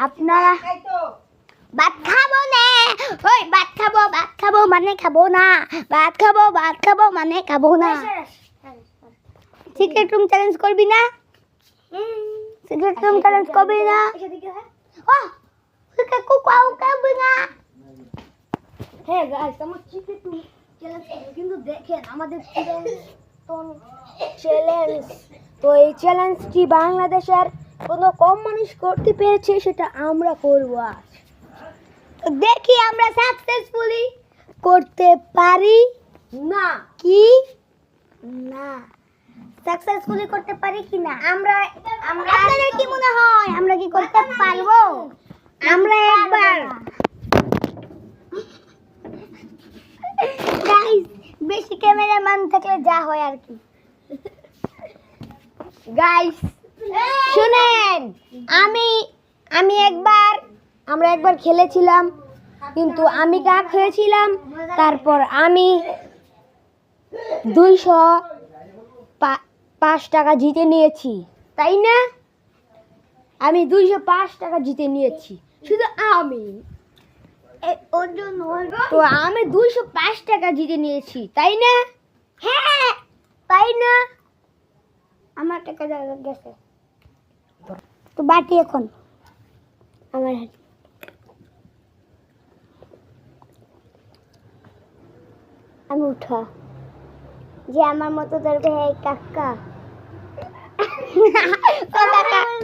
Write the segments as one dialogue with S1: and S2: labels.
S1: আপনারা ভাত খাবো না, ওই ভাত খাবো মানে খাবো না, ভাত খাবো মানে খাবো না। সিক্রেট রুম চ্যালেঞ্জ করবি না? সিক্রেট রুম চ্যালেঞ্জ করবি না? ও সিক্রেট কুকাও করবি না? হ্যাঁ গাইস, আমার সিক্রেট রুম চ্যালেঞ্জ কিন্তু দেখেন আমাদের চ্যালেঞ্জ, তো এই চ্যালেঞ্জটি বাংলাদেশের কোনো কম মানুষ করতে পেরেছে, সেটা আমরা করব আজ। তো দেখি আমরা সাকসেসফুলি করতে পারি না কি না, সাকসেসফুলি করতে পারি কি না। আপনাদের কি মনে হয় আমরা কি করতে পারবো? আমরা একবার গাইস, বেশি ক্যামেরাম্যান থাকলে যা হয় আর কি। গাইস শুনেন, আমরা একবার খেলেছিলাম, কিন্তু আমি কাক হয়েছিলাম। তারপর আমি 205 টাকা জিতে নিয়েছি, তাই না? আমি 205 টাকা জিতে নিয়েছি, শুধু আমি। তো আমি 205 টাকা জিতে নিয়েছি, তাই না? হ্যাঁ তাই না? আমার টাকা গেছে তো বাটি এখন আমার হাতে। আমি উঠা যে আমার মতো ধরবে, এই কাকা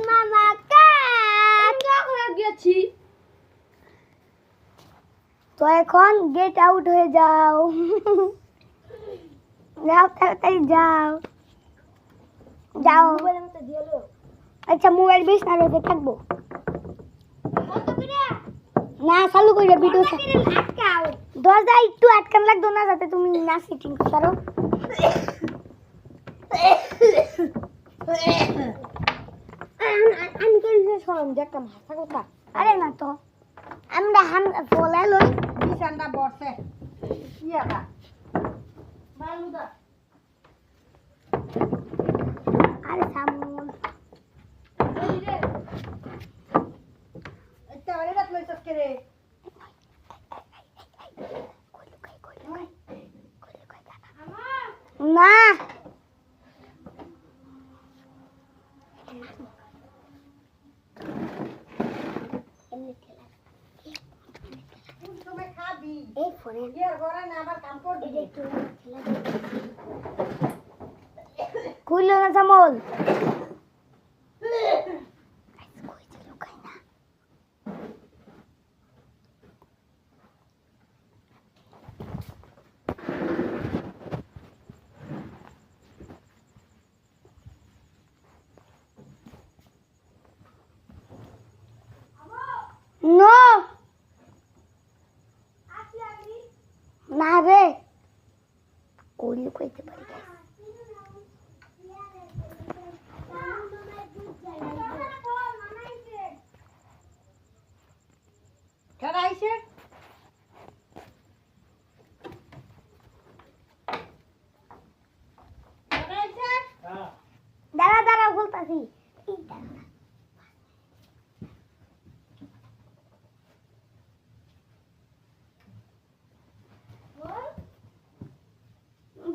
S1: মামা গেছি। তো এখন গেট আউট হয়ে যাও, যাও তাড়াতাড়ি যাও যাও। আচ্ছা মোবাইল বেশ না রয়েছে থাকবো না, চালু করে ভিডিও দরজা একটু আটকান লাগতো না, যাতে তুমি না সিটিং করো। আমি তো শোনাম যে একটা ভাষা কথা। আরে না তো আমরা ফলে লই বিছানটা বসে ইয়াটা বালুদা। আরে সামুল এটা আরে রাত লইছস কে রে? না খুললো না সামল। নো না রে, কই লুকাইতে পারি দাঁড়া দাঁড়া বলতাছি।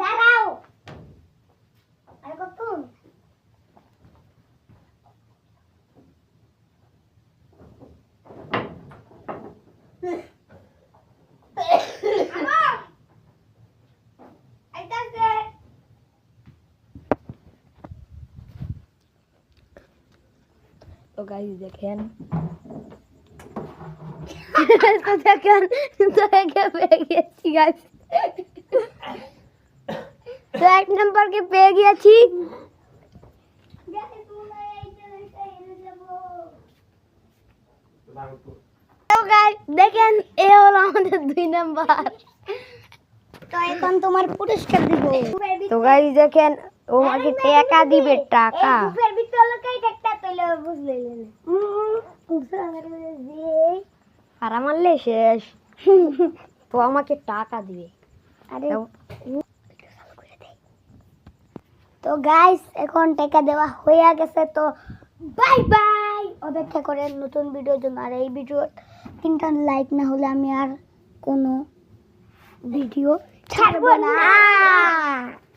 S1: দাঁড়াও আর কতক্ষণ? তো গাইস দেখেন, তো দেখেন তো পেয়ে গেছি গাইস, তো 1 নম্বরকে পেয়ে গেছি। তো গাইস দেখেন, এ হলো আমাদের 2 নাম্বার। তো এখন তোমার পুরস্কার দিব। তো গাইস দেখেন, ও আমাকে টাকা দিবে, টাকা। এই ভিতরে লুকাই একটা তইলে বুঝলেন না। আর মারলে শেষ। তো আমাকে টাকা দিবে। আরে তো গাইস এখন টাকা দেওয়া হয়ে গেছে, তো বাই বাই। অপেক্ষা করেন নতুন ভিডিওর জন্য। আর এই ভিডিও 3টা লাইক না হলে আমি আর কোনো ভিডিও ছাড়বো না।